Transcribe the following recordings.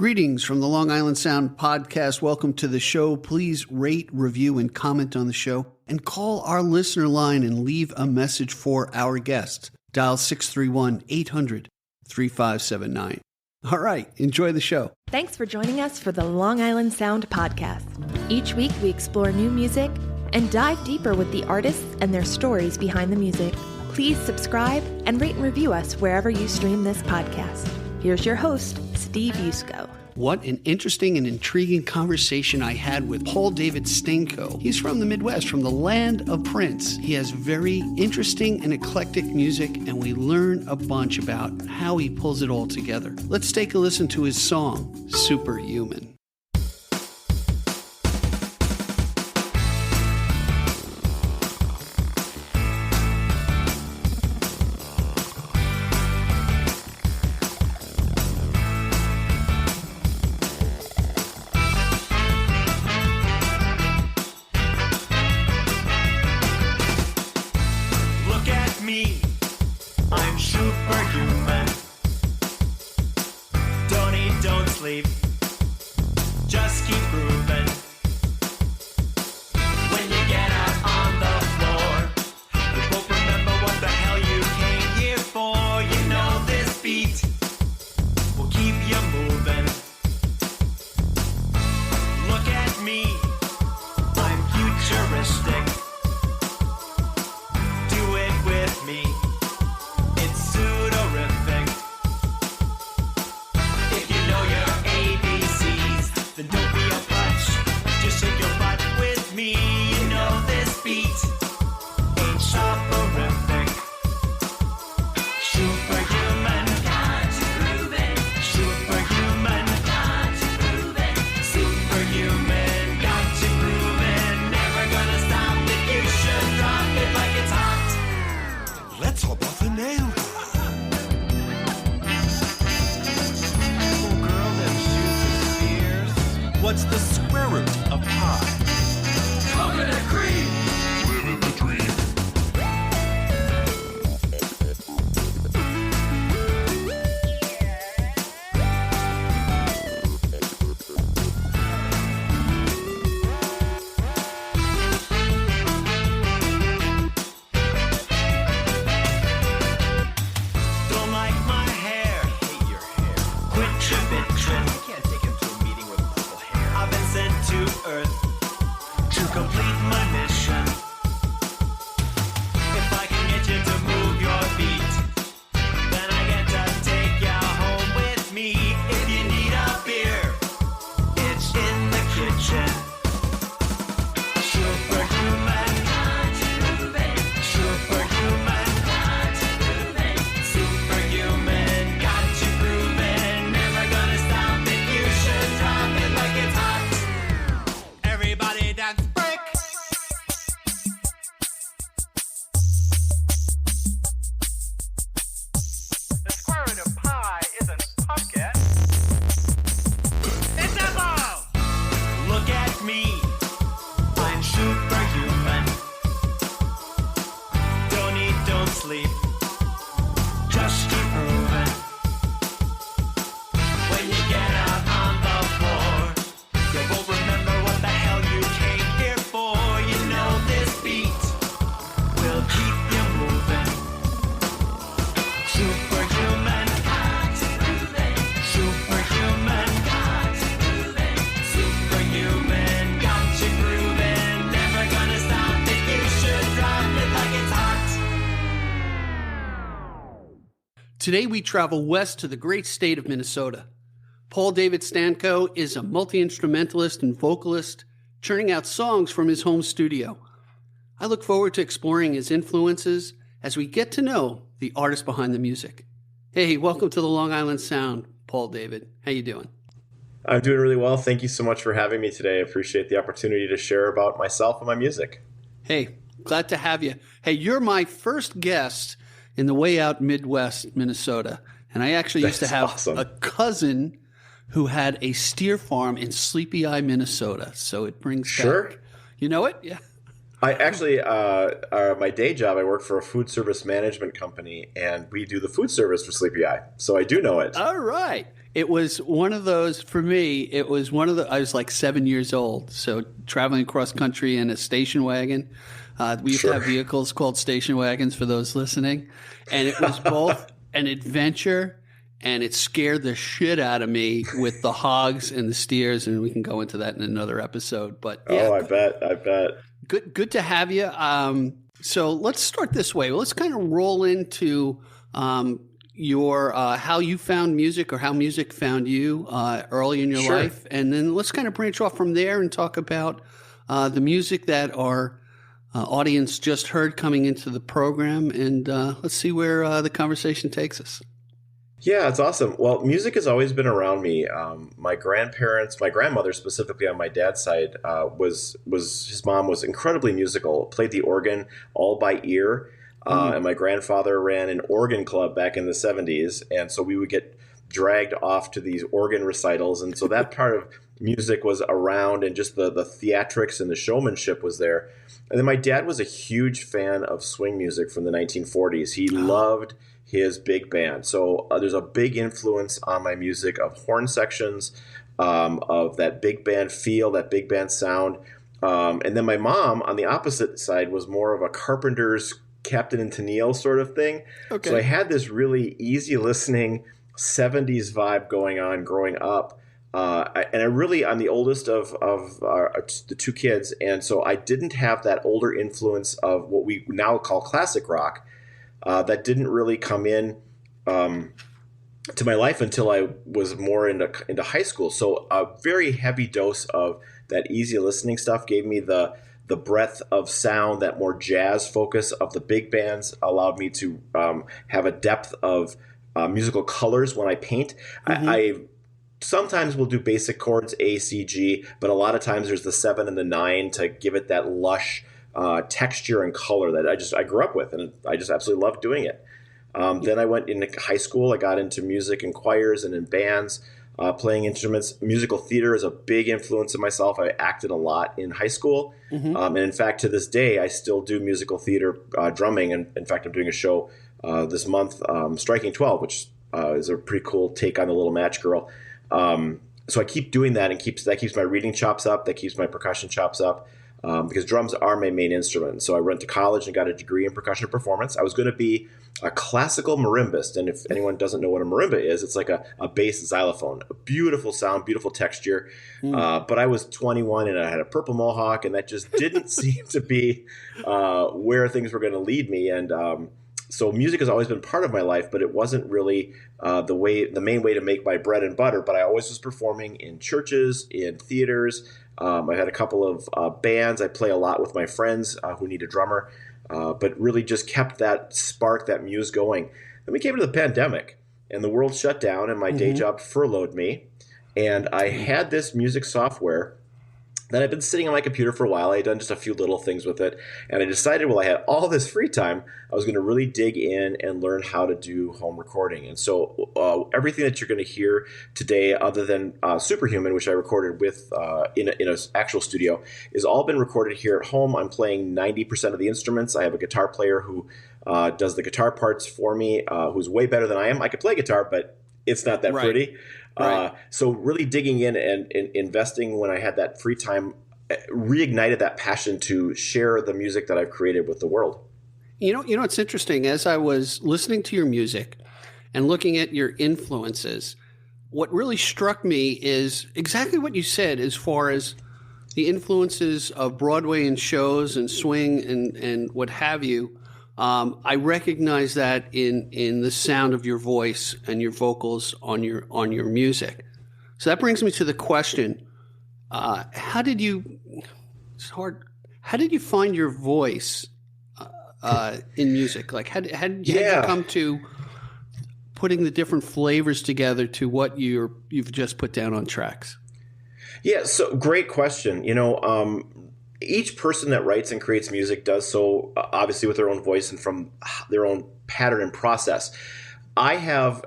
Greetings from the Long Island Sound podcast. Welcome to the show. Please rate, review, and comment on the show. And call our listener line and leave a message for our guests. Dial 631-800-3579. All right, enjoy the show. Thanks for joining us for the Long Island Sound podcast. Each week we explore new music and dive deeper with the artists and their stories behind the music. Please subscribe and rate and review us wherever you stream this podcast. Here's your host, Steve Yusko. What an interesting and intriguing conversation I had with Paul David Stanko. He's from the Midwest, from the land of Prince. He has very interesting and eclectic music, and we learn a bunch about how he pulls it all together. Let's take a listen to his song, Superhuman. I'm superhuman. Don't eat, don't sleep. Just keep moving. When you get out on the floor, you won't remember what the hell you came here for. You know this beat will keep you moving. Look at me, I'm futuristic. Do it with me. What's the square root of pi? Coconut cream! Living the dream. Don't like my hair. Hate your hair. Quit your bitchin'. You can't take him to a meeting with purple hair. I've been sent to Earth to complete my mission. If I can get you to move your feet, then I get to take you home with me. If you need a beer, it's in the kitchen. Superhuman, superhuman, superhuman, got you grooving. Never gonna stop if you should drop it like it's hot. Everybody dance break. The square root of pi isn't pumpkin. It's apple. Look at me, I'm superhuman. Don't eat, don't sleep. Just keep moving. When you get out on the floor, you won't remember what the hell you came here for. You know this beat will keep you moving. Superhuman, superhuman, superhuman, got you grooving. Never gonna stop if you should drop it like it's hot. Today we travel west to the great state of Minnesota. Paul David Stanko is a multi-instrumentalist and vocalist, churning out songs from his home studio. I look forward to exploring his influences as we get to know the artist behind the music. Hey, welcome to the Long Island Sound, Paul David. How you doing? I'm doing really well. Thank you so much for having me today. I appreciate the opportunity to share about myself and my music. Hey, glad to have you. Hey, you're my first guest in the way out Midwest, Minnesota. And I actually used to have awesome. a cousin who had a steer farm in Sleepy Eye, Minnesota. So it brings Sure. back. You know it? Yeah. I actually, my day job, I work for a food service management company, and we do the food service for Sleepy Eye. So I do know it. All right. It was one of those, for me, it was one of the, I was like 7 years old. So traveling across country in a station wagon. We used to have vehicles called station wagons for those listening. And it was both an adventure and it scared the shit out of me with the hogs and the steers. And we can go into that in another episode. But yeah, I bet. Good to have you. So let's start this way. Let's kind of roll into your how you found music or how music found you early in your life, and then let's kind of branch off from there and talk about the music that our audience just heard coming into the program, and let's see where the conversation takes us. Yeah, it's awesome. Well, music has always been around me. My grandmother specifically on my dad's side, was his mom was incredibly musical, played the organ all by ear. And my grandfather ran an organ club back in the 70s. And so we would get dragged off to these organ recitals. And so that part of music was around, and just the theatrics and the showmanship was there. And then my dad was a huge fan of swing music from the 1940s. He loved his big band. So there's a big influence on my music of horn sections, of that big band feel, that big band sound. And then my mom on the opposite side was more of a Carpenter's Captain and Tennille sort of thing. Okay. So I had this really easy listening 70s vibe going on growing up. I'm the oldest of the two kids. And so I didn't have that older influence of what we now call classic rock. That didn't really come in to my life until I was more into high school. So a very heavy dose of that easy listening stuff gave me the breadth of sound, that more jazz focus of the big bands allowed me to have a depth of musical colors when I paint. I sometimes will do basic chords, A, C, G, but a lot of times there's the 7 and the 9 to give it that lush texture and color that I grew up with, and I just absolutely loved doing it. Then I went into high school. I got into music in choirs and in bands, playing instruments. Musical theater is a big influence in myself. I acted a lot in high school. And in fact, to this day, I still do musical theater drumming. And in fact, I'm doing a show this month, Striking 12, which is a pretty cool take on the Little Match Girl. So I keep doing that, and that keeps my reading chops up. That keeps my percussion chops up. Because drums are my main instrument. So I went to college and got a degree in percussion performance. I was going to be a classical marimbist. And if anyone doesn't know what a marimba is, it's like a bass xylophone. A beautiful sound, beautiful texture. But I was 21 and I had a purple mohawk, and that just didn't seem to be where things were going to lead me. And so music has always been part of my life, but it wasn't really the main way to make my bread and butter. But I always was performing in churches, in theaters. I had a couple of bands. I play a lot with my friends who need a drummer, but really just kept that spark, that muse going. Then we came into the pandemic, and the world shut down, and my day job furloughed me. And I had this music software that I'd been sitting on my computer for a while. I had done just a few little things with it. And I decided, I had all this free time, I was going to really dig in and learn how to do home recording. And so everything that you're going to hear today, other than Superhuman, which I recorded with in an actual studio, is all been recorded here at home. I'm playing 90% of the instruments. I have a guitar player who does the guitar parts for me, who's way better than I am. I could play guitar, but it's not that pretty. Right. So really digging in and investing when I had that free time reignited that passion to share the music that I've created with the world. You know, it's interesting. As I was listening to your music and looking at your influences, what really struck me is exactly what you said as far as the influences of Broadway and shows and swing and what have you. I recognize that in the sound of your voice and your vocals on your music. So that brings me to the question: how did you find your voice in music? Like, how did you come to putting the different flavors together to what you've just put down on tracks? Yeah, so great question. Each person that writes and creates music does so obviously with their own voice and from their own pattern and process. I have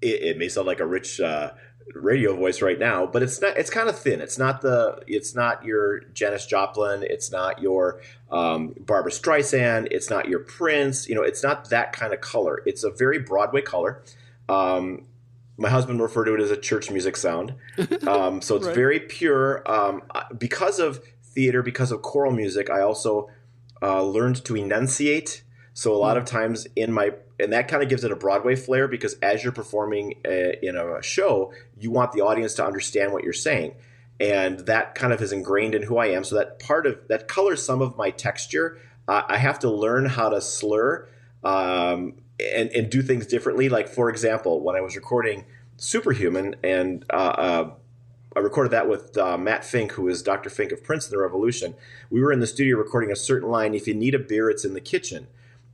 it may sound like a rich radio voice right now, but it's not. It's kind of thin. It's not your Janis Joplin. It's not your Barbra Streisand. It's not your Prince. It's not that kind of color. It's a very Broadway color. My husband referred to it as a church music sound. So it's very pure. Because of theater, because of choral music, I also learned to enunciate. So a lot of times and that kind of gives it a Broadway flair, because as you're performing in a show, you want the audience to understand what you're saying. And that kind of is ingrained in who I am. So that colors some of my texture. I have to learn how to slur and do things differently. Like, for example, when I was recording Superhuman, and I recorded that with Matt Fink, who is Dr. Fink of Prince and the Revolution. We were in the studio recording a certain line, "If you need a beer, it's in the kitchen."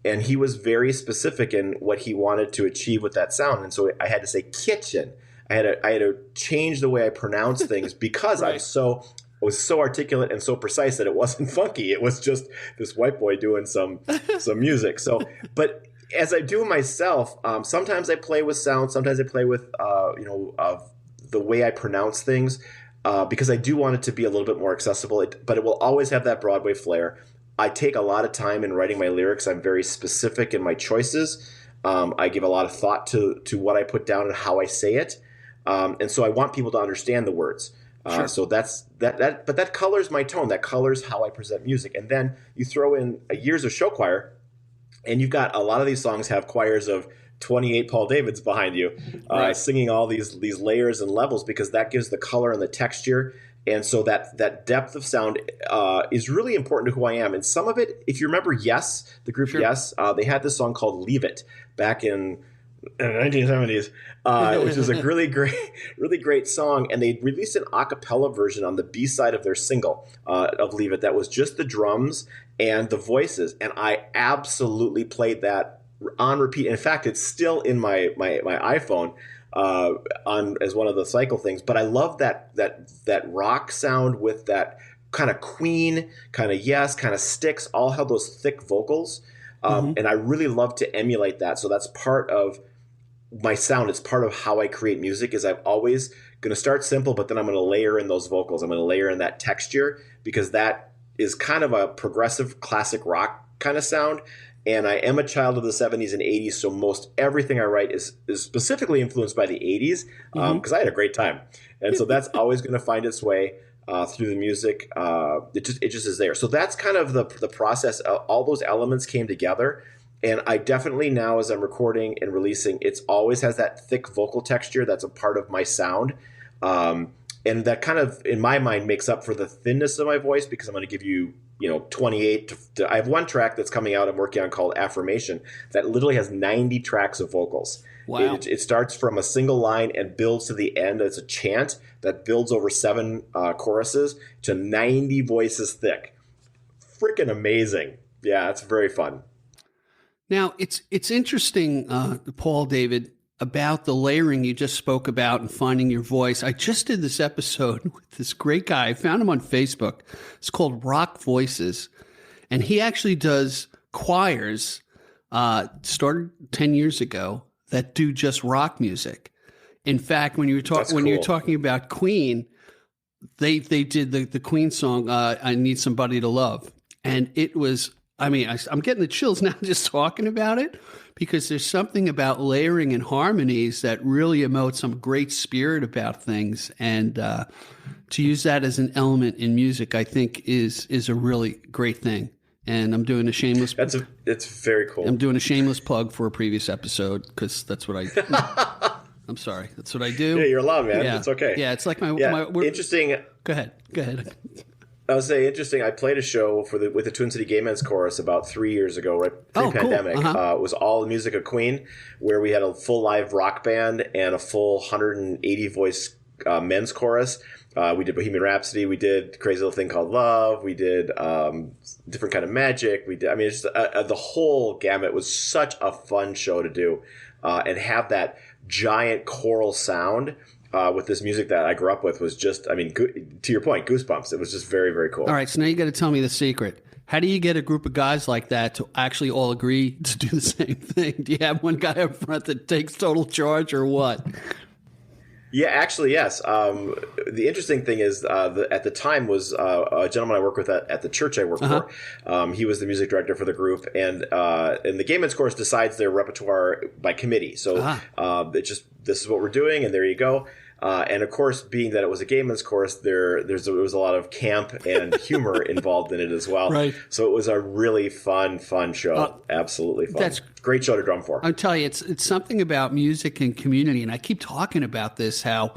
And he was very specific in what he wanted to achieve with that sound. And so I had to say kitchen. I had to change the way I pronounce things because I was so articulate and so precise that it wasn't funky. It was just this white boy doing some music. So, but as I do myself, sometimes I play with sound. Sometimes I play with the way I pronounce things because I do want it to be a little bit more accessible. But it will always have that Broadway flair. I take a lot of time in writing my lyrics. I'm very specific in my choices. I give a lot of thought to what I put down and how I say it. And so I want people to understand the words. Sure. So that's that. But that colors my tone. That colors how I present music. And then you throw in years of show choir, and you've got a lot of these songs have choirs of 28 Paul Davids behind you, singing all these layers and levels, because that gives the color and the texture. And so that depth of sound is really important to who I am. And some of it, if you remember Yes, the group Yes, they had this song called Leave It back in the 1970s, which is a really great song. And they released an a cappella version on the B-side of their single of Leave It that was just the drums and the voices. And I absolutely played that on repeat. In fact, it's still in my iPhone on as one of the cycle things. But I love that rock sound with that kind of Queen, kind of Yes, kind of Styx, all have those thick vocals. And I really love to emulate that. So that's part of my sound. It's part of how I create music. Is I'm always going to start simple, but then I'm going to layer in those vocals. I'm going to layer in that texture, because that is kind of a progressive classic rock kind of sound. And I am a child of the 70s and 80s, so most everything I write is specifically influenced by the 80s, because I had a great time. And so that's always going to find its way through the music. It just is there. So that's kind of the process. All those elements came together. And I definitely now, as I'm recording and releasing, it always has that thick vocal texture that's a part of my sound. And that kind of, in my mind, makes up for the thinness of my voice, because I'm going to give you 28 I have one track that's coming out I'm working on called Affirmation that literally has 90 tracks of vocals. Wow. It starts from a single line and builds to the end. It's a chant that builds over 7 choruses to 90 voices thick. Freaking amazing. Yeah, it's very fun. Now, it's interesting, Paul David, about the layering you just spoke about and finding your voice. I just did this episode with this great guy. I found him on Facebook. It's called Rock Voices. And he actually does choirs, started 10 years ago, that do just rock music. In fact, when you were talking about Queen, they did the Queen song, I Need Somebody to Love. And it was, I'm getting the chills now just talking about it, because there's something about layering and harmonies that really emote some great spirit about things. And to use that as an element in music, I think is a really great thing. And I'm doing a shameless... It's very cool. I'm doing a shameless plug for a previous episode, because that's what I... I'm sorry. That's what I do. Yeah, you're allowed, man. Yeah. It's okay. Yeah, it's like my interesting. Go ahead. I was saying, interesting. I played a show with the Twin City Gay Men's Chorus about 3 years ago, right pre-pandemic. Cool. It was all the music of Queen, where we had a full live rock band and a full 180 voice men's chorus. We did Bohemian Rhapsody. We did Crazy Little Thing Called Love. We did Different Kind of Magic. We did. It's just, the whole gamut was such a fun show to do, and have that giant choral sound. With this music that I grew up with was just, to your point, goosebumps. It was just very, very cool. All right, so now you got to tell me the secret. How do you get a group of guys like that to actually all agree to do the same thing? Do you have one guy up front that takes total charge, or what? Yeah, actually, yes. The interesting thing is, at the time was a gentleman I work with at the church I work for. He was the music director for the group, and the Gay Men's Chorus decides their repertoire by committee. So it just this is what we're doing, and there you go. And of course, being that it was a gay men's chorus, there was a lot of camp and humor involved in it as well. Right. So it was a really fun show. Absolutely fun. That's great show to drum for. I'll tell you, it's something about music and community, and I keep talking about this, how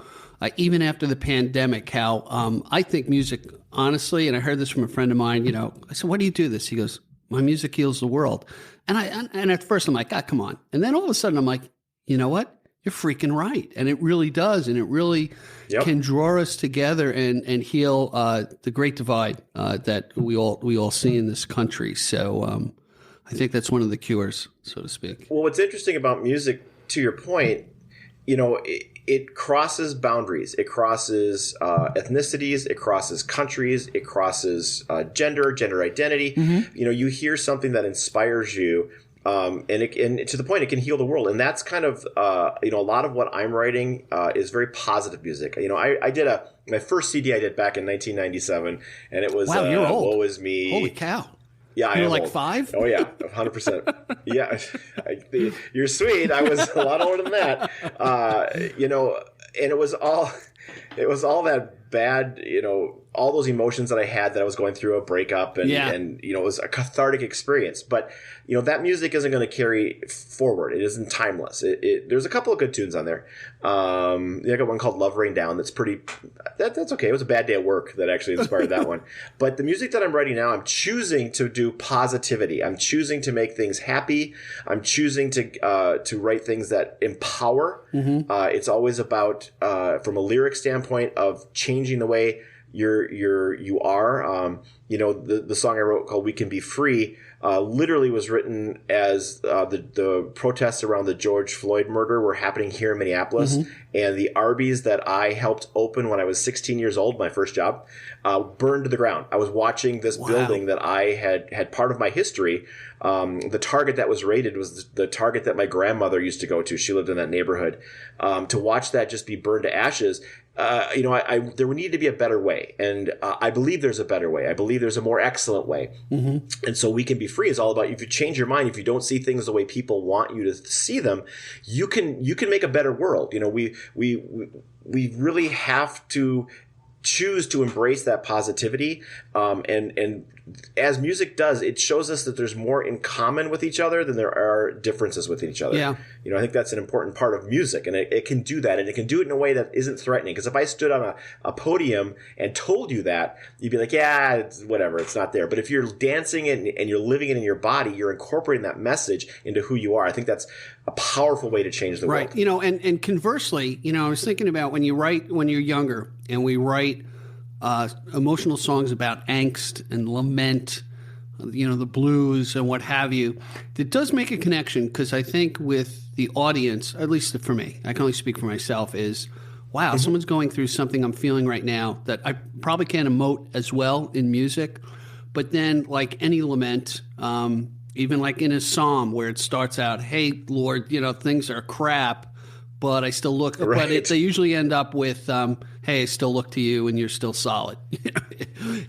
even after the pandemic, how I think music, honestly, and I heard this from a friend of mine, I said, "Why do you do this?" He goes, "My music heals the world." And at first I'm like, come on. And then all of a sudden I'm like, you know what? You're freaking right. And it really does. And it really can draw us together and heal the great divide that we all see in this country. So I think that's one of the cures, so to speak. Well, what's interesting about music, to your point, it crosses boundaries. It crosses ethnicities. It crosses countries. It crosses gender identity. Mm-hmm. You hear something that inspires you. And to the point, it can heal the world. And that's kind of, a lot of what I'm writing is very positive music. I did my first CD I did back in 1997, and it was wow, you're old. Woe Is Me. Holy cow. Yeah, you were like old. 5? Oh, yeah, 100%. Yeah, you're sweet. I was a lot older than that. And it was all that bad, all those emotions that I had that I was going through a breakup and it was a cathartic experience. But, that music isn't going to carry forward. It isn't timeless. There's a couple of good tunes on there. I got one called Love Rain Down. That's that's okay. It was a bad day at work that actually inspired that one. But the music that I'm writing now, I'm choosing to do positivity. I'm choosing to make things happy. I'm choosing to write things that empower. Mm-hmm. It's always about, from a lyric standpoint, of changing the way you are. The song I wrote called "We Can Be Free" literally was written as the protests around the George Floyd murder were happening here in Minneapolis, mm-hmm. and the Arby's that I helped open when I was 16 years old, my first job, burned to the ground. I was watching this building that I had part of my history. The Target that was raided was the Target that my grandmother used to go to. She lived in that neighborhood. To watch that just be burned to ashes, there would need to be a better way. And I believe there's a better way. I believe there's a more excellent way. Mm-hmm. And so We Can Be Free is all about, if you change your mind, if you don't see things the way people want you to see them, you can make a better world. We really have to choose to embrace that positivity. And as music does, it shows us that there's more in common with each other than there are differences with each other. Yeah. I think that's an important part of music, and it can do that, and it can do it in a way that isn't threatening. Because if I stood on a podium and told you that, you'd be like, yeah, it's whatever, it's not there. But if you're dancing it and you're living it in your body, you're incorporating that message into who you are. I think that's a powerful way to change the world. Right. And conversely, I was thinking about when you're younger and we write emotional songs about angst and lament, the blues and what have you, it does make a connection, because I think with the audience, at least for me, I can only speak for myself, is, wow, mm-hmm. someone's going through something I'm feeling right now that I probably can't emote as well in music. But then, like any lament, even like in a psalm where it starts out, hey, Lord, things are crap, but I still look. Right. But they usually end up with, "Hey, I still look to you, and you're still solid."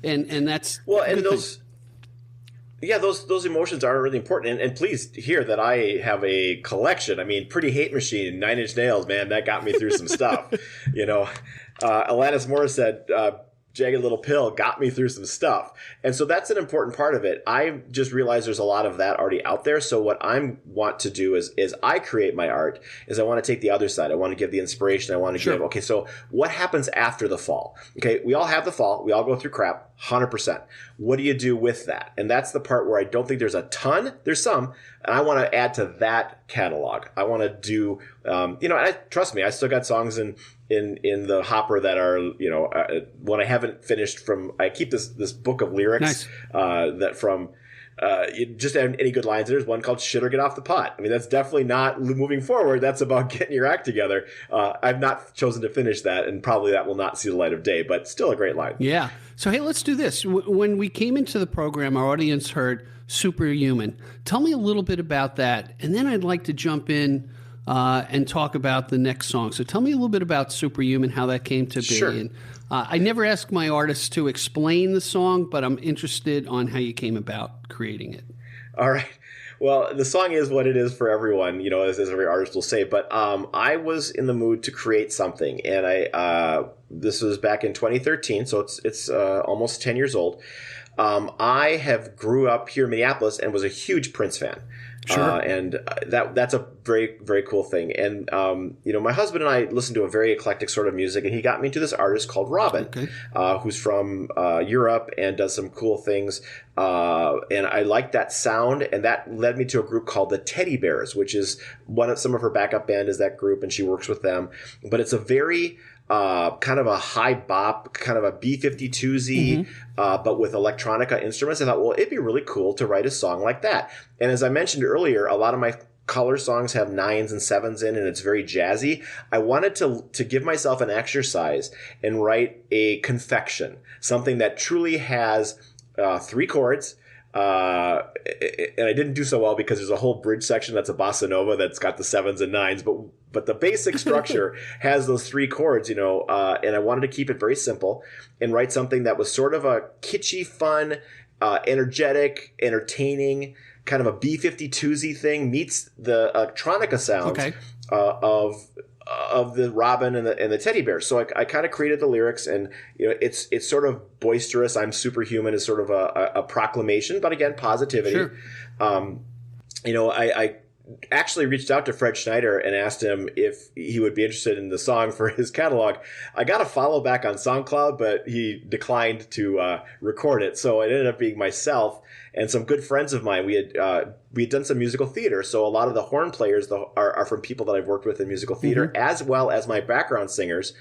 and that's well. And those emotions are really important. And please hear that I have a collection. I mean, Pretty Hate Machine, 9 Inch Nails, man, that got me through some stuff. Alanis Morissette, Jagged Little Pill got me through some stuff. And so that's an important part of it. I just realized there's a lot of that already out there. So what I want to do is I create my art, is I want to take the other side. I want to give the inspiration. I want to give, okay, so what happens after the fall? Okay, we all have the fall. We all go through crap, 100%. What do you do with that? And that's the part where I don't think there's a ton. There's some. And I want to add to that catalog. I want to do, trust me, I still got songs in the hopper that are, when I haven't finished I keep this book of lyrics, that from, just any good lines. There's one called "Shit or Get Off the Pot." I mean, that's definitely not moving forward. That's about getting your act together. I've not chosen to finish that, and probably that will not see the light of day, but still a great line. Yeah. So, hey, let's do this. When we came into the program, our audience heard Superhuman. Tell me a little bit about that, and then I'd like to jump in and talk about the next song. So tell me a little bit about Superhuman, how that came to be. Sure. And, I never ask my artists to explain the song, but I'm interested on how you came about creating it. All right. Well, the song is what it is for everyone, as every artist will say. But I was in the mood to create something, and this was back in 2013, so it's almost 10 years old. I have grew up here in Minneapolis and was a huge Prince fan. Sure. And that's a very, very cool thing. And, my husband and I listened to a very eclectic sort of music, and he got me into this artist called Robin, who's from Europe and does some cool things. And I liked that sound, and that led me to a group called the Teddy Bears, which is some of her backup band is that group, and she works with them. But it's a very kind of a high bop, kind of a B-52Z, but with electronica instruments. I thought, well, it'd be really cool to write a song like that. And as I mentioned earlier, a lot of my color songs have 9s and 7s in, and it's very jazzy. I wanted to give myself an exercise and write a confection, something that truly has 3 chords. And I didn't do so well because there's a whole bridge section that's a bossa nova that's got the 7s and 9s, but the basic structure has those 3 chords, and I wanted to keep it very simple and write something that was sort of a kitschy, fun, energetic, entertaining, kind of a B-52Z thing meets the electronica sounds of the Robin and the Teddy Bear. So I kind of created the lyrics, and it's sort of boisterous. I'm superhuman is sort of a proclamation, but again, positivity. Sure. I actually reached out to Fred Schneider and asked him if he would be interested in the song for his catalog. I got a follow back on SoundCloud, but he declined to record it. So it ended up being myself and some good friends of mine. We had done some musical theater, so a lot of the horn players are from people that I've worked with in musical theater, as well as my background singers.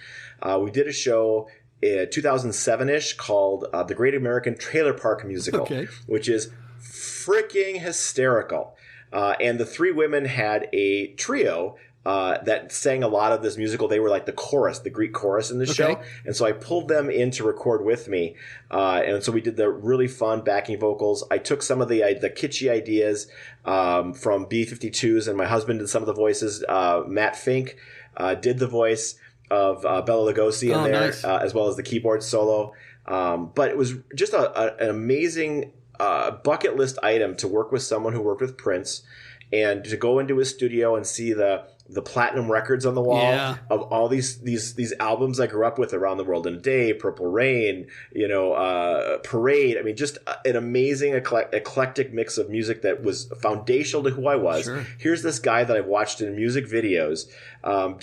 We did a show 2007-ish called The Great American Trailer Park Musical, which is freaking hysterical. And the 3 women had a trio that sang a lot of this musical. They were like the chorus, the Greek chorus in the show. And so I pulled them in to record with me. And so we did the really fun backing vocals. I took some of the kitschy ideas from B-52s, and my husband did some of the voices. Matt Fink did the voice of Bela Lugosi in there, as well as the keyboard solo. But it was just an amazing bucket list item to work with someone who worked with Prince, and to go into his studio and see the platinum records on the wall of all these albums I grew up with, Around the World in a Day, Purple Rain, Parade. I mean, just an amazing eclectic mix of music that was foundational to who I was. Here's this guy that I've watched in music videos, and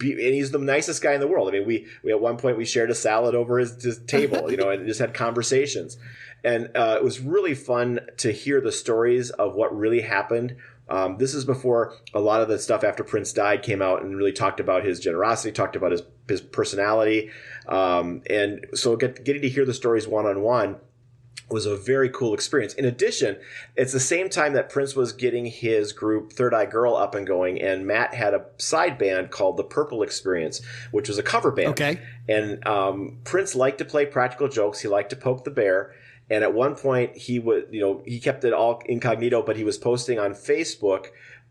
he's the nicest guy in the world. I mean, we at one point we shared a salad over his table, and just had conversations. And it was really fun to hear the stories of what really happened. This is before a lot of the stuff after Prince died came out and really talked about his generosity, talked about his personality. And so getting to hear the stories one-on-one was a very cool experience. In addition, it's the same time that Prince was getting his group Third Eye Girl up and going, and Matt had a side band called the Purple Experience, which was a cover band. And Prince liked to play practical jokes. He liked to poke the bear. And at one point, he kept it all incognito, but he was posting on Facebook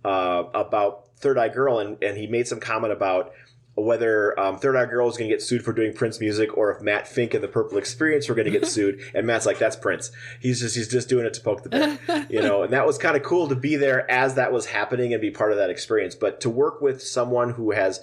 about Third Eye Girl, and he made some comment about whether Third Eye Girl was going to get sued for doing Prince music, or if Matt Fink and the Purple Experience were going to get sued. And Matt's like, "That's Prince. He's just doing it to poke the bear," And that was kind of cool to be there as that was happening and be part of that experience. But to work with someone who has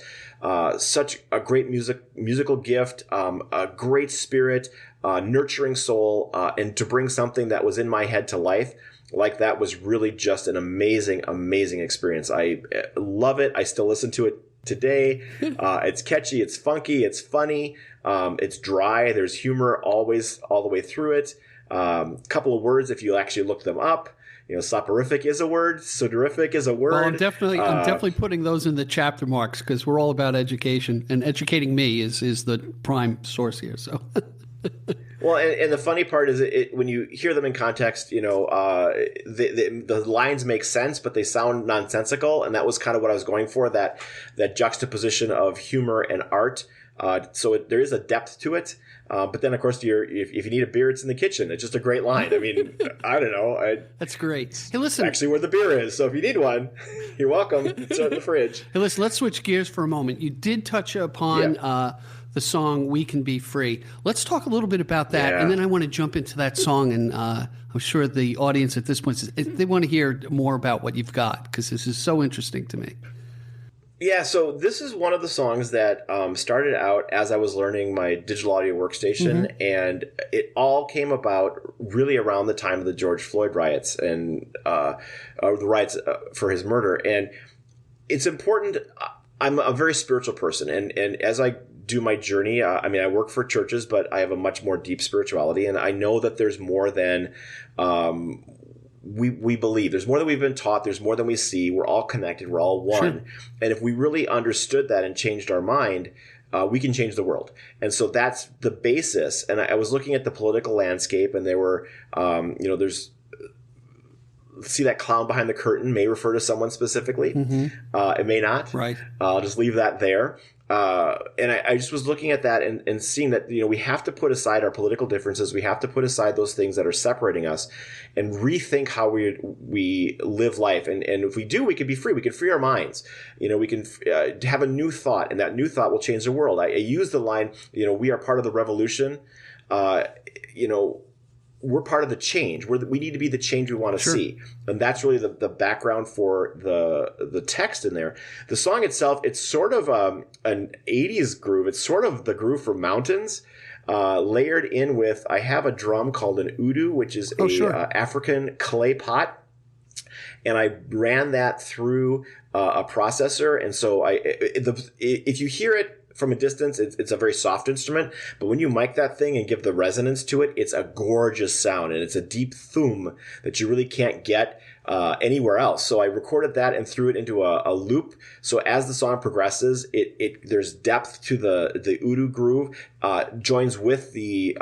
such a great musical gift, a great spirit, nurturing soul, and to bring something that was in my head to life like that was really just an amazing, amazing experience. I love it. I still listen to it today. It's catchy, it's funky, it's funny, it's dry. There's humor always all the way through it. Couple of words if you actually look them up. Soporific is a word. Sodorific is a word. Well, I'm definitely putting those in the chapter marks, because we're all about education, and educating me is the prime source here. So Well, and the funny part is when you hear them in context, the lines make sense, but they sound nonsensical. And that was kind of what I was going for, that juxtaposition of humor and art. So there is a depth to it. But then, of course, if you need a beer, it's in the kitchen. It's just a great line. I mean, I don't know. That's great. Hey, listen. Actually, where the beer is. So if you need one, you're welcome. It's in the fridge. Hey, listen, let's switch gears for a moment. You did touch upon the song "We Can Be Free." Let's talk a little bit about that, and then I want to jump into that song. And I'm sure the audience at this point, they want to hear more about what you've got, because this is so interesting to me. Yeah, so this is one of the songs that started out as I was learning my digital audio workstation, and it all came about really around the time of the George Floyd riots and the riots for his murder. And it's important. I'm a very spiritual person, and as I do my journey, I work for churches, but I have a much more deep spirituality, and I know that there's more than we believe. There's more than we've been taught. There's more than we see. We're all connected. We're all one. Sure. And if we really understood that and changed our mind, we can change the world. And so that's the basis. And I was looking at the political landscape, and there were, there's, see that clown behind the curtain may refer to someone specifically. It may not. Right. I'll just leave that there. And I just was looking at that and seeing that, we have to put aside our political differences. We have to put aside those things that are separating us and rethink how we live life. And if we do, we can be free. We can free our minds. We can have a new thought, and that new thought will change the world. I use the line, we are part of the revolution. We're part of the change. We need to be the change we want to see. And that's really the background for the text in there. The song itself, it's sort of an 80s groove. It's sort of the groove for Mountains, layered in with, I have a drum called an udu, which is African clay pot. And I ran that through a processor. And so if you hear it from a distance, it's a very soft instrument, but when you mic that thing and give the resonance to it, it's a gorgeous sound, and it's a deep thum that you really can't get anywhere else. So I recorded that and threw it into a loop. So as the song progresses, there's depth to the udu groove, joins with the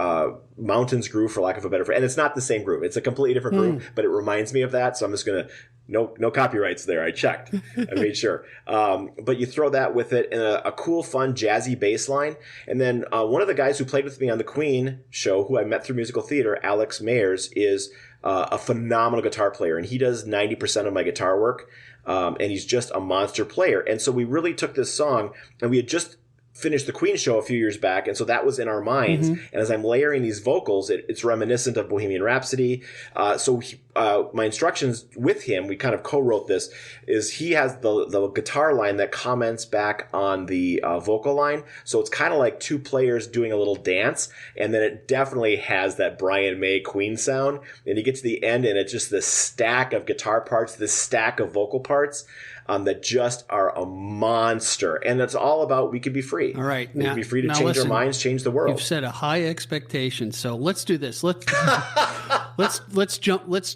Mountains groove, for lack of a better phrase. And it's not the same groove. It's a completely different groove, but it reminds me of that. So I'm just going to, no copyrights there. I checked. I made sure. But you throw that with it, and a cool, fun, jazzy bass line. And then one of the guys who played with me on the Queen show, who I met through musical theater, Alex Mayers, is a phenomenal guitar player. And he does 90% of my guitar work. And he's just a monster player. And so we really took this song, and we had just finished the Queen show a few years back, and so that was in our minds. And as I'm layering these vocals, it's reminiscent of Bohemian Rhapsody. My instructions with him, we kind of co-wrote this, is he has the guitar line that comments back on the vocal line. So it's kind of like two players doing a little dance, and then it definitely has that Brian May Queen sound. And you get to the end, and it's just this stack of guitar parts, this stack of vocal parts that just are a monster. And it's all about we can be free. All right. We can be free to change our minds, change the world. You've set a high expectation. So let's do this. Let's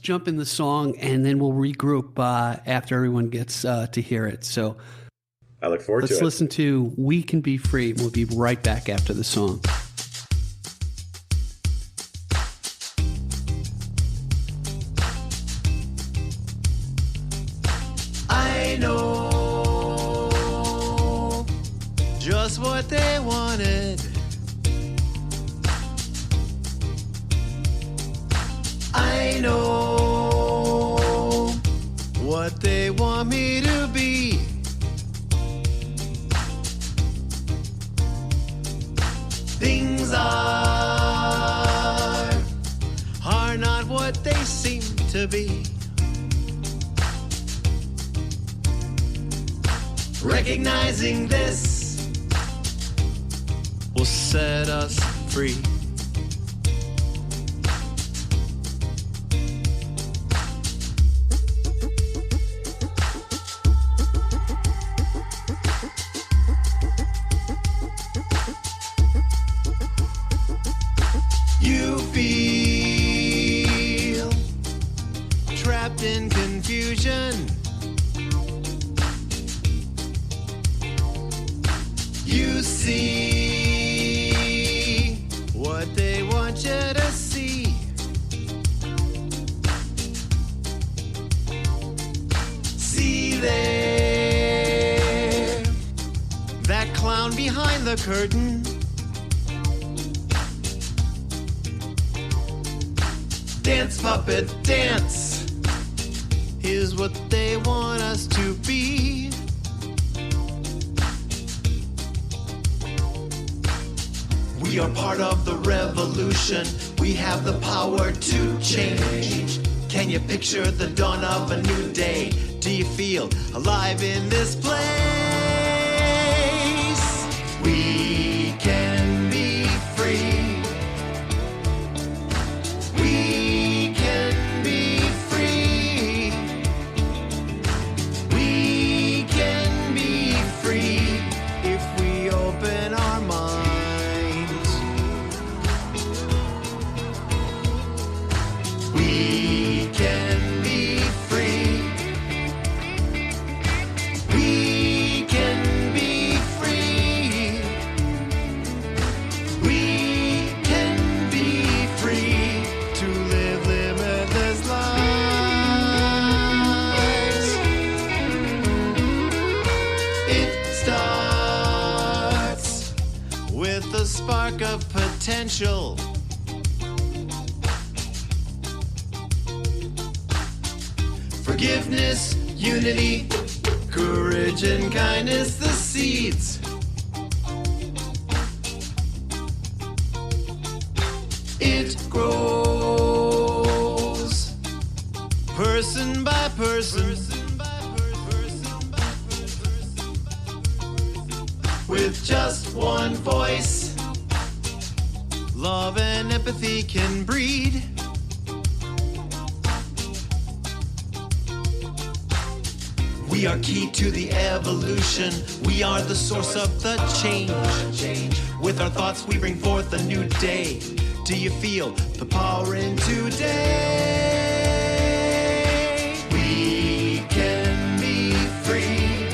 jump in the song, and then we'll regroup after everyone gets to hear it. So I look forward to it. Let's listen to We Can Be Free. We'll be right back after the song. I know just what they wanted. I know what they want me to be. Things are not what they seem to be. Recognizing this will set us free. You feel trapped in confusion. You see what curtain. Dance, puppet, dance is what they want us to be. We are part of the revolution. We have the power to change. Can you picture the dawn of a new day? Do you feel alive in this place? We can be free. We can be free. We can be free if we open our minds. We can be free. We can be free. We can be free to live limitless lives. It starts with a spark of potential. Forgiveness, unity, courage and kindness, the seeds. It grows person by person, with just one voice. Love and empathy can breed. We are key to the evolution. We are the source of the change. With our thoughts, we bring forth a new day. Do you feel the power in today? We can be free.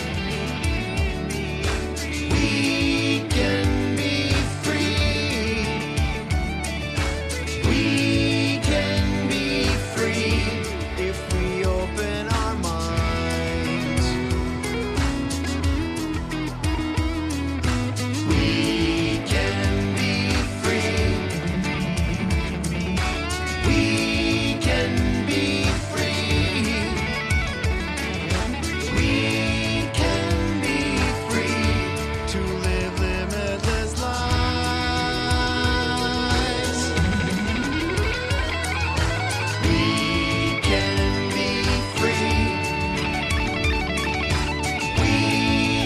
We can be free. We can be free if we open our minds. We can be free. We can be free. We can be free to live limitless lives. We can be free. We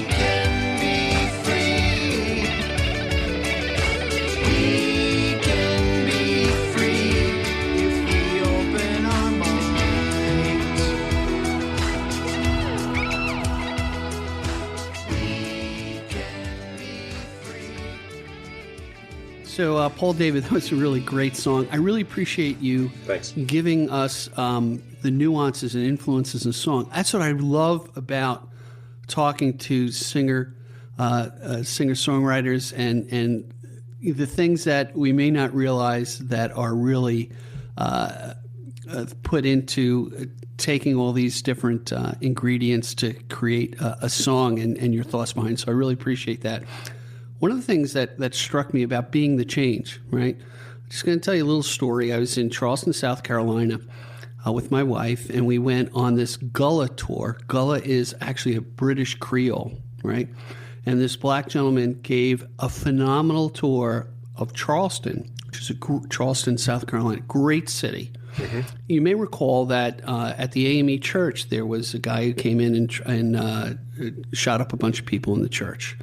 can be free. We can be free if we open our minds. We can be free. So, Paul David, that was a really great song. I really appreciate you Thanks. giving us the nuances and influences in the song. That's what I love about talking to singer-songwriters and the things that we may not realize that are really put into taking all these different ingredients to create a song and your thoughts behind it. So I really appreciate that. One of the things that struck me about being the change, right? I'm just going to tell you a little story. I was in Charleston, South Carolina with my wife, and we went on this Gullah tour. Gullah is actually a British Creole, right? And this black gentleman gave a phenomenal tour of Charleston, which is Charleston, South Carolina, great city. Mm-hmm. You may recall that at the AME church, there was a guy who came in and shot up a bunch of people in the church.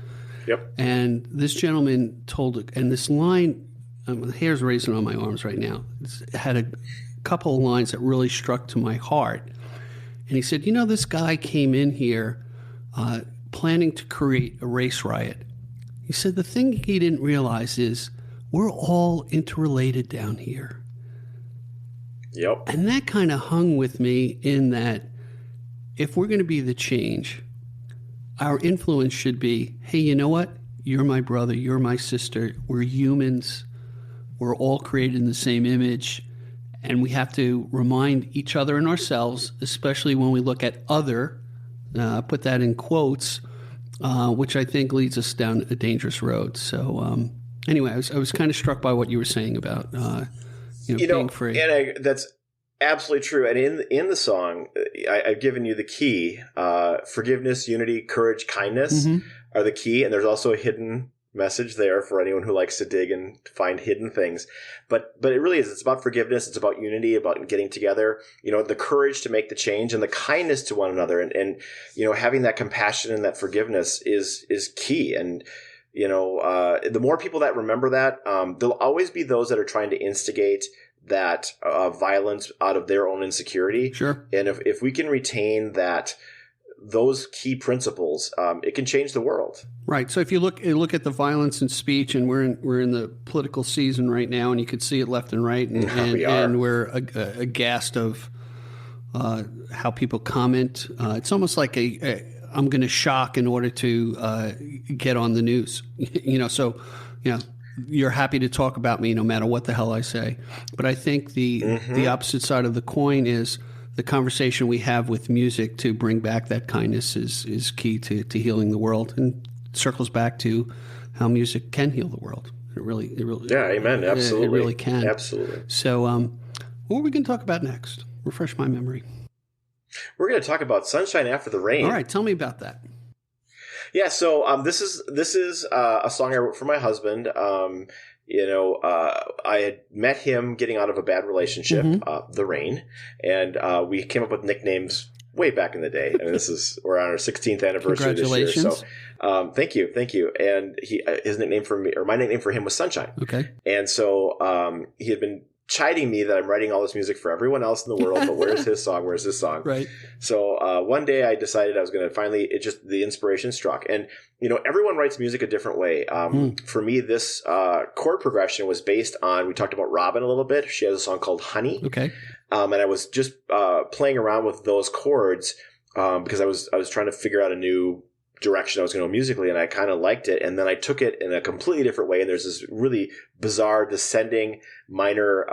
Yep. And this gentleman told, and this line, the hair's raising on my arms right now, it had a couple of lines that really struck to my heart. And he said, you know, this guy came in here planning to create a race riot. He said the thing he didn't realize is we're all interrelated down here. Yep. And that kind of hung with me in that if we're going to be the change, our influence should be, hey, you know what? You're my brother. You're my sister. We're humans. We're all created in the same image. And we have to remind each other and ourselves, especially when we look at other, put that in quotes, which I think leads us down a dangerous road. So anyway, I was kind of struck by what you were saying about being free. And that's absolutely true. And in the song, I've given you the key. Forgiveness, unity, courage, kindness are the key. And there's also a hidden message there for anyone who likes to dig and find hidden things. But it really is. It's about forgiveness. It's about unity, about getting together, the courage to make the change and the kindness to one another. And having that compassion and that forgiveness is key. And, the more people that remember that, there'll always be those that are trying to instigate that violence out of their own insecurity. Sure. And if we can retain those key principles, it can change the world. Right. So if you look at the violence in speech, and we're in the political season right now, and you can see it left and right, and we're aghast of how people comment. It's almost like I'm going to shock in order to get on the news. So you're happy to talk about me no matter what the hell I say. But I think the opposite side of the coin is the conversation we have with music to bring back that kindness is key to healing the world, and circles back to how music can heal the world. It really yeah, amen. Absolutely, it really can. Absolutely. So, what are we going to talk about next? Refresh my memory. We're going to talk about Sunshine After the Rain. All right, tell me about that. Yeah, so this is a song I wrote for my husband. I had met him getting out of a bad relationship, The Rain, and we came up with nicknames way back in the day. I mean, we're on our 16th anniversary this year. So, thank you. And his nickname for me, or my nickname for him, was Sunshine. Okay. And so he had been chiding me that I'm writing all this music for everyone else in the world, but where's his song? Where's his song? Right. So one day I decided I was going to the inspiration struck. And, everyone writes music a different way. For me, this chord progression was based on, we talked about Robin a little bit. She has a song called Honey. Okay. And I was just playing around with those chords because I was trying to figure out a new direction I was going to go musically, and I kind of liked it. And then I took it in a completely different way. And there's this really bizarre descending minor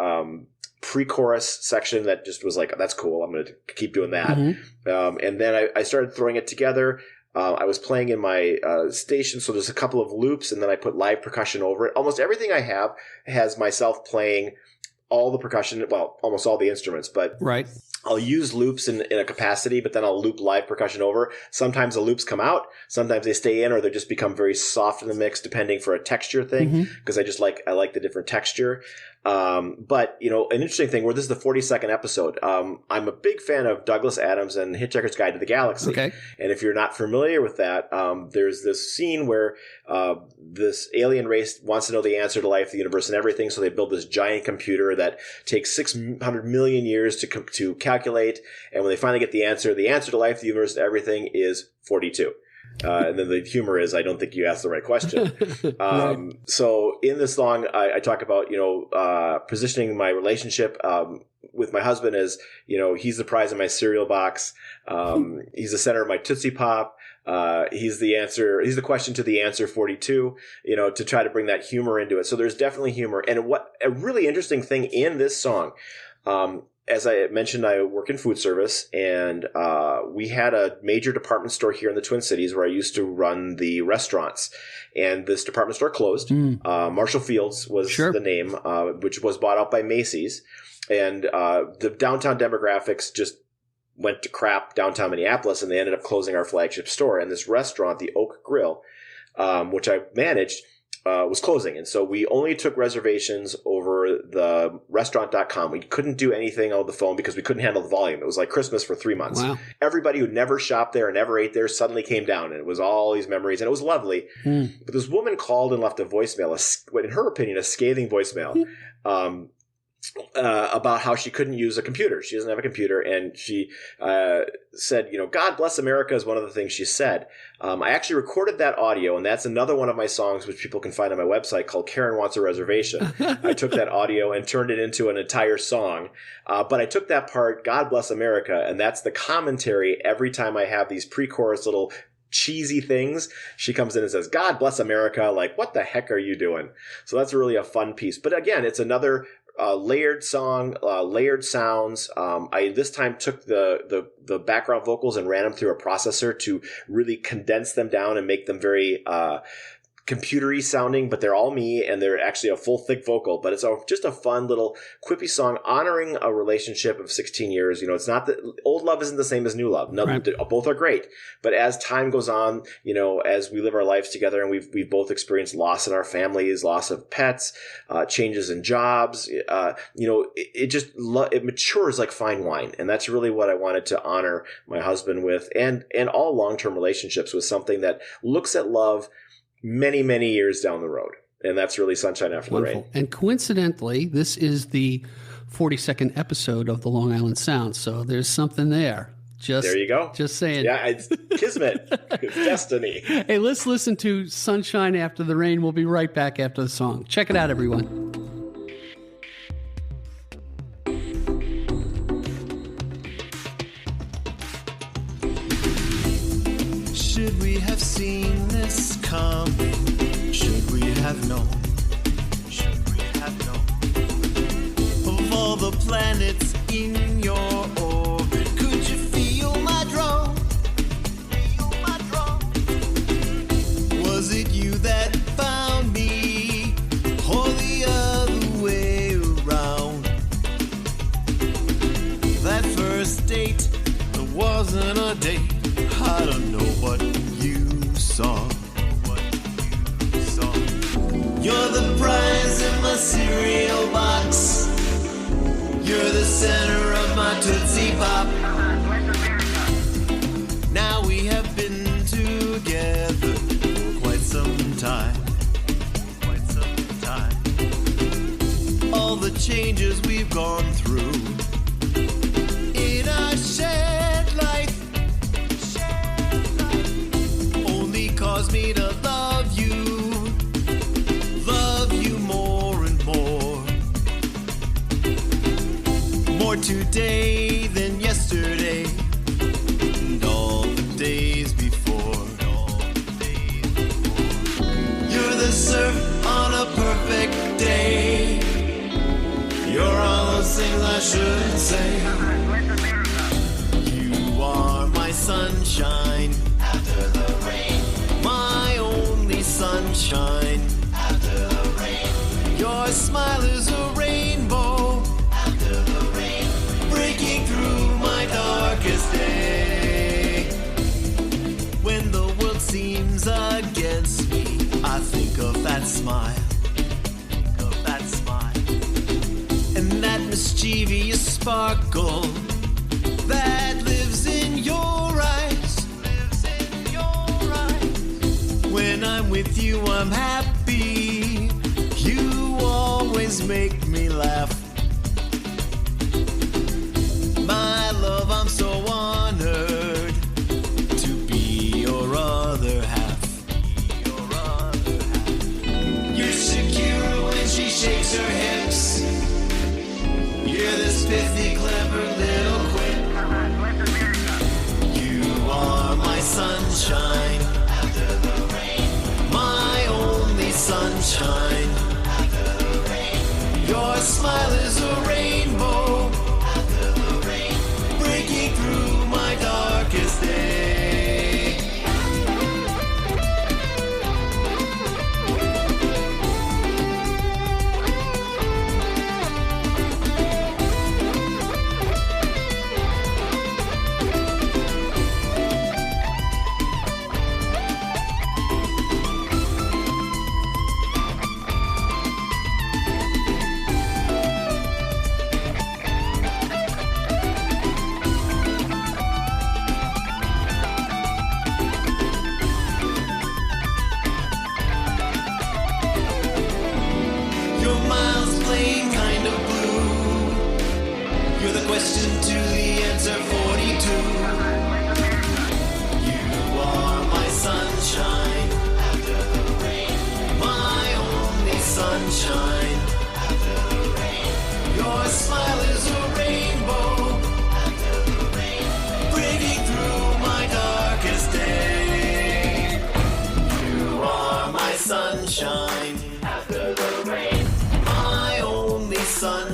pre-chorus section that just was like, that's cool. I'm going to keep doing that. And then I started throwing it together. I was playing in my station, so there's a couple of loops, and then I put live percussion over it. Almost everything I have has myself playing all the percussion, well, almost all the instruments, but right. I'll use loops in a capacity, but then I'll loop live percussion over. Sometimes the loops come out, sometimes they stay in, or they just become very soft in the mix, depending for a texture thing, because I like the different texture. But an interesting thing, where this is the 42nd episode, I'm a big fan of Douglas Adams and Hitchhiker's Guide to the Galaxy. Okay. And if you're not familiar with that, there's this scene where this alien race wants to know the answer to life, the universe, and everything. So they build this giant computer that takes 600 million years to calculate. And when they finally get the answer to life, the universe, and everything is 42. And then the humor is, I don't think you asked the right question. Right. So in this song, I talk about, positioning my relationship with my husband as, he's the prize in my cereal box. He's the center of my Tootsie Pop. He's the question to the answer 42, to try to bring that humor into it. So there's definitely humor. And a really interesting thing in this song, as I mentioned, I work in food service, and we had a major department store here in the Twin Cities where I used to run the restaurants. And this department store closed. Marshall Fields was the name, which was bought out by Macy's. And the downtown demographics just went to crap downtown Minneapolis, and they ended up closing our flagship store. And this restaurant, the Oak Grill, which I managed, was closing. And so we only took reservations over the restaurant.com. We couldn't do anything on the phone because we couldn't handle the volume. It was like Christmas for 3 months. Wow. Everybody who never shopped there and never ate there suddenly came down, and it was all these memories, and it was lovely. But this woman called and left a voicemail, in her opinion, a scathing voicemail, about how she couldn't use a computer. She doesn't have a computer. And she said, God bless America is one of the things she said. I actually recorded that audio, and that's another one of my songs, which people can find on my website, called Karen Wants a Reservation. I took that audio and turned it into an entire song. But I took that part, God bless America, and that's the commentary every time I have these pre-chorus little cheesy things. She comes in and says, God bless America. Like, what the heck are you doing? So that's really a fun piece. But again, it's another layered song, layered sounds. I this time took the background vocals and ran them through a processor to really condense them down and make them very computery sounding, but they're all me, and they're actually a full thick vocal. But it's just a fun little quippy song honoring a relationship of 16 years. You know, it's not that old love isn't the same as new love. No, Right. Both are great. But as time goes on, you know, as we live our lives together, and we've both experienced loss in our families, loss of pets, changes in jobs, you know, it matures like fine wine. And that's really what I wanted to honor my husband with, and all long-term relationships, with something that looks at love many, many years down the road. And that's really Sunshine After the Rain. And coincidentally, this is the 42nd episode of the Long Island Sound. So there's something there. There you go. Just saying. Yeah, it's kismet. It's destiny. Hey, let's listen to Sunshine After the Rain. We'll be right back after the song. Check it out, everyone. Should we have seen this coming? Should we have known? Should we have known? Of all the planets in your orbit, could you feel my drone? Feel my drone? Was it you that found me, or the other way around? That first date, it wasn't a date. I don't know what you saw. You're the prize in my cereal box. You're the center of my Tootsie Pop. Now we have been together for quite some time. Quite some time. All the changes we've gone through in our shared life cause me to love you more and more. More today than yesterday, and all the days before. You're the surf on a perfect day. You're all those things I shouldn't say. You are my sunshine after the rain. My only sunshine after the rain. Your smile is a rainbow after the rain, breaking through my darkest day. When the world seems against me, I think of that smile. Think of that smile. And that mischievous sparkle that lives in your eyes. When I'm with you, I'm happy. You always make me laugh. My love, I'm so honored to be your other half. You're Shakira when she shakes her hips. You're this pithy, clever little quip. You are my sunshine. Sunshine after the rain. Your smile is a rainbow after the rain, breaking through my darkest day. Question to the answer 42. You are my sunshine after the rain. My only sunshine after the rain. Your smile is a rainbow after the rain, breaking through my darkest day. You are my sunshine after the rain. My only sunshine.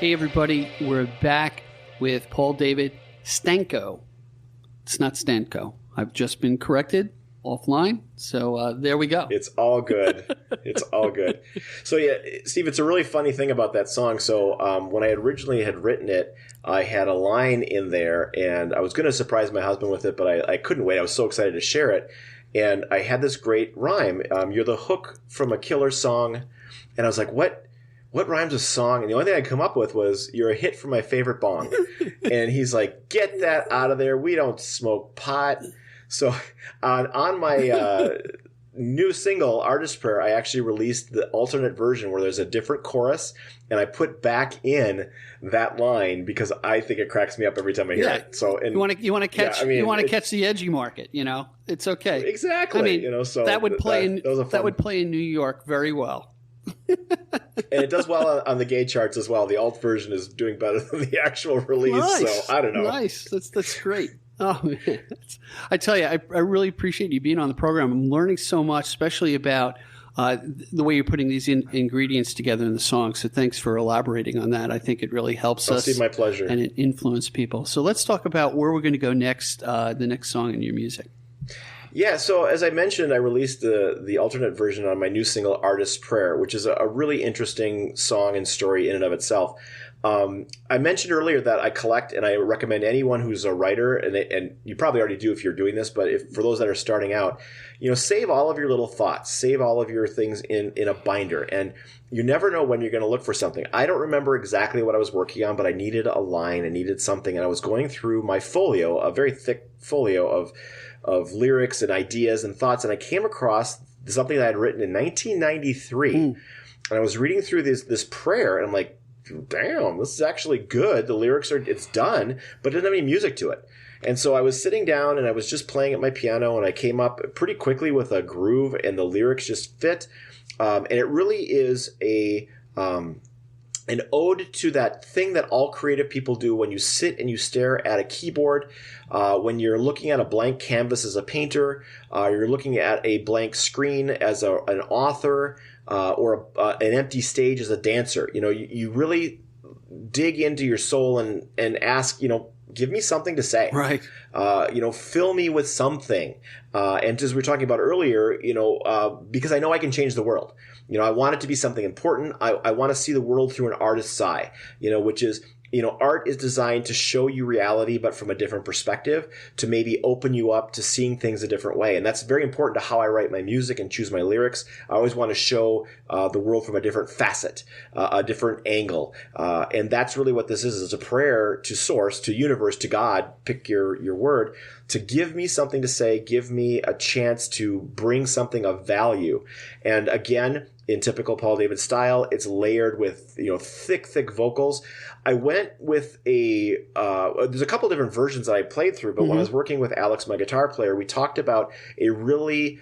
Hey, everybody. We're back with Paul David Stanko. It's not Stanko. I've just been corrected offline. So there we go. It's all good. It's all good. So, yeah, Steve, it's a really funny thing about that song. So when I originally had written it, I had a line in there, and I was going to surprise my husband with it, but I couldn't wait. I was so excited to share it. And I had this great rhyme. You're the hook from a killer song. And I was like, what rhymes with song? And the only thing I could come up with was, you're a hit from my favorite bong. And he's like, get that out of there. We don't smoke pot. So on my new single, Artist Prayer, I actually released the alternate version where there's a different chorus. And I put back in that line because I think it cracks me up every time I hear it. So you want to catch catch the edgy market, It's okay. Exactly. I mean, so that would play in New York very well. And it does well on the gay charts as well. The alt version is doing better than the actual release. Nice. So I don't know. Nice. That's great. Oh man, I tell you, I really appreciate you being on the program. I'm learning so much, especially about the way you're putting these ingredients together in the song. So thanks for elaborating on that. I think it really helps us. Steve, my pleasure. And it influences people. So let's talk about where we're going to go next. The next song in your music. Yeah, so as I mentioned, I released the alternate version on my new single, Artist's Prayer, which is a really interesting song and story in and of itself. I mentioned earlier that I collect, and I recommend anyone who's a writer, and you probably already do if you're doing this, but for those that are starting out, save all of your little thoughts, save all of your things in a binder, and you never know when you're going to look for something. I don't remember exactly what I was working on, but I needed a line, I needed something, and I was going through my folio, a very thick folio of lyrics and ideas and thoughts, and I came across something that I had written in 1993, and I was reading through this prayer, and I'm like, damn, this is actually good. The lyrics it's done, but it doesn't have any music to it. And so I was sitting down and I was just playing at my piano, and I came up pretty quickly with a groove, and the lyrics just fit. And it really is an ode to that thing that all creative people do when you sit and you stare at a keyboard, when you're looking at a blank canvas as a painter, you're looking at a blank screen as an author, or an empty stage as a dancer. You really dig into your soul and ask, give me something to say. Right. Fill me with something. And as we were talking about earlier, because I know I can change the world. I want it to be something important. I want to see the world through an artist's eye, which is, art is designed to show you reality, but from a different perspective, to maybe open you up to seeing things a different way. And that's very important to how I write my music and choose my lyrics. I always want to show the world from a different facet, a different angle. And that's really what this is. It's a prayer to source, to universe, to God, pick your word, to give me something to say, give me a chance to bring something of value. And again, in typical Paul David style, it's layered with thick vocals. I went with there's a couple different versions that I played through, but when I was working with Alex, my guitar player, we talked about a really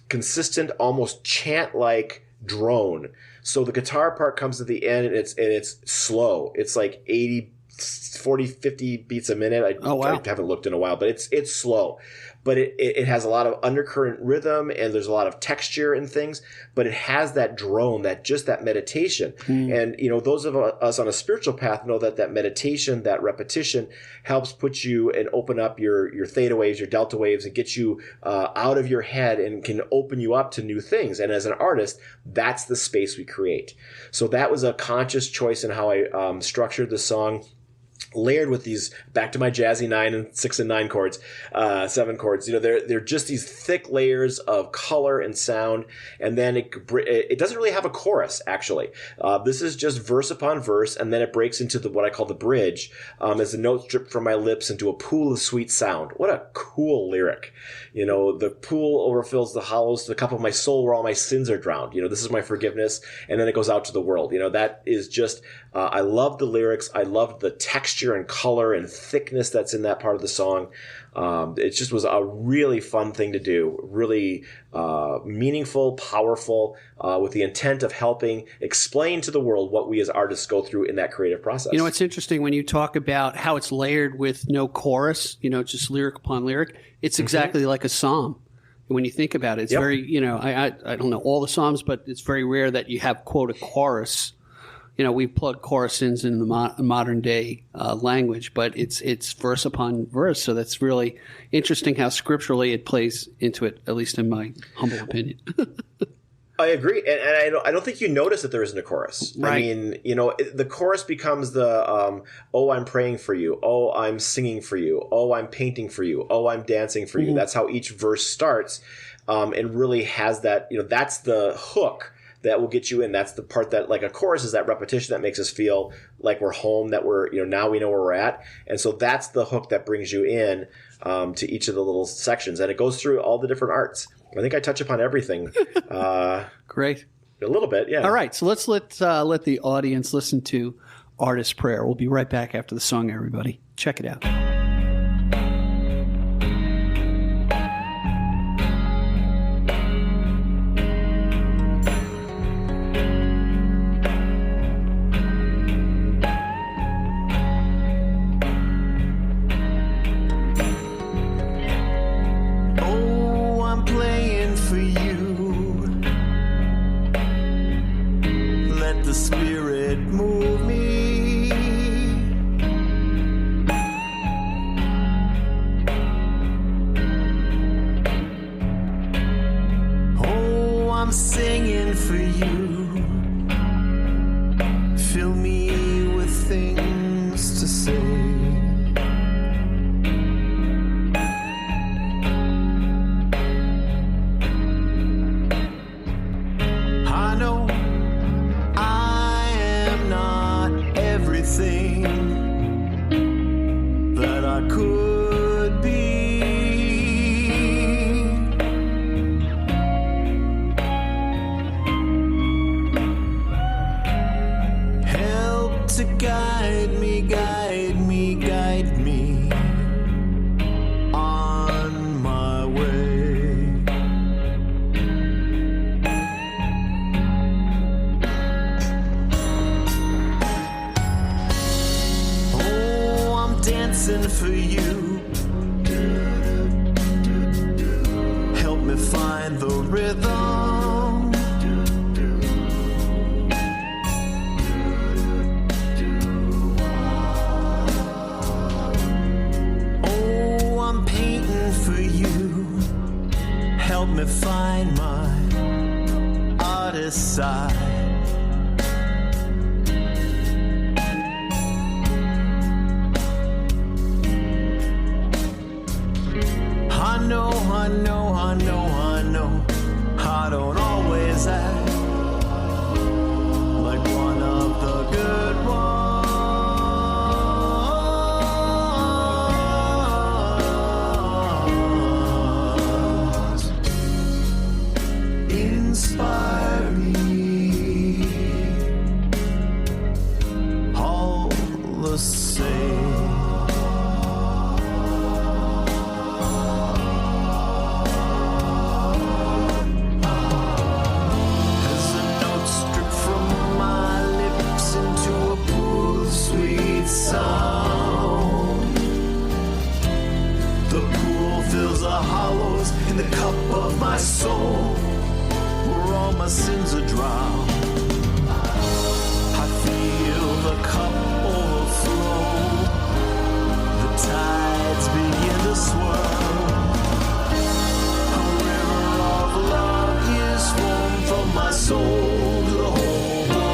consistent, almost chant-like drone. So the guitar part comes at the end, and it's slow. It's like 40, 50 beats a minute. I haven't looked in a while, but it's slow. But it has a lot of undercurrent rhythm, and there's a lot of texture and things, but it has that drone, that meditation. And, those of us on a spiritual path know that meditation, that repetition helps put you and open up your theta waves, your delta waves, and get you out of your head and can open you up to new things. And as an artist, that's the space we create. So that was a conscious choice in how I structured the song. Layered with these, back to my jazzy 9 and 6 and 9 chords, 7 chords. They're just these thick layers of color and sound, and then it doesn't really have a chorus actually. This is just verse upon verse, and then it breaks into what I call the bridge, as the notes drip from my lips into a pool of sweet sound. What a cool lyric! The pool overfills the hollows, the cup of my soul where all my sins are drowned. This is my forgiveness, and then it goes out to the world. That is just. I love the lyrics. I love the texture and color and thickness that's in that part of the song. It just was a really fun thing to do, really meaningful, powerful, with the intent of helping explain to the world what we as artists go through in that creative process. It's interesting when you talk about how it's layered with no chorus, just lyric upon lyric. It's exactly like a psalm. When you think about it, it's very, I don't know all the psalms, but it's very rare that you have, quote, a chorus. we plug choruses in the modern day language, but it's verse upon verse. So that's really interesting how scripturally it plays into it, at least in my humble opinion. I agree, and I don't think you notice that there isn't a chorus. Right. I mean, the chorus becomes the oh, I'm praying for you. Oh, I'm singing for you. Oh, I'm painting for you. Oh, I'm dancing for you. That's how each verse starts, and really has that. That's the hook that will get you in. That's the part that, like a chorus, is that repetition that makes us feel like we're home. That we're now we know where we're at, and so that's the hook that brings you in to each of the little sections, and it goes through all the different arts. I think I touch upon everything. Great. A little bit, yeah. All right, so let's let the audience listen to Artist's Prayer. We'll be right back after the song, everybody. Check it out. For you, help me find the rhythm. Oh, I'm painting for you. Help me find my artist side. I don't always act like one of the good ones. Inspire me all the same. Sound. The pool fills the hollows in the cup of my soul, where all my sins are drowned. I feel the cup overflow. The tides begin to swirl. A river of love is flowing from my soul to the whole world.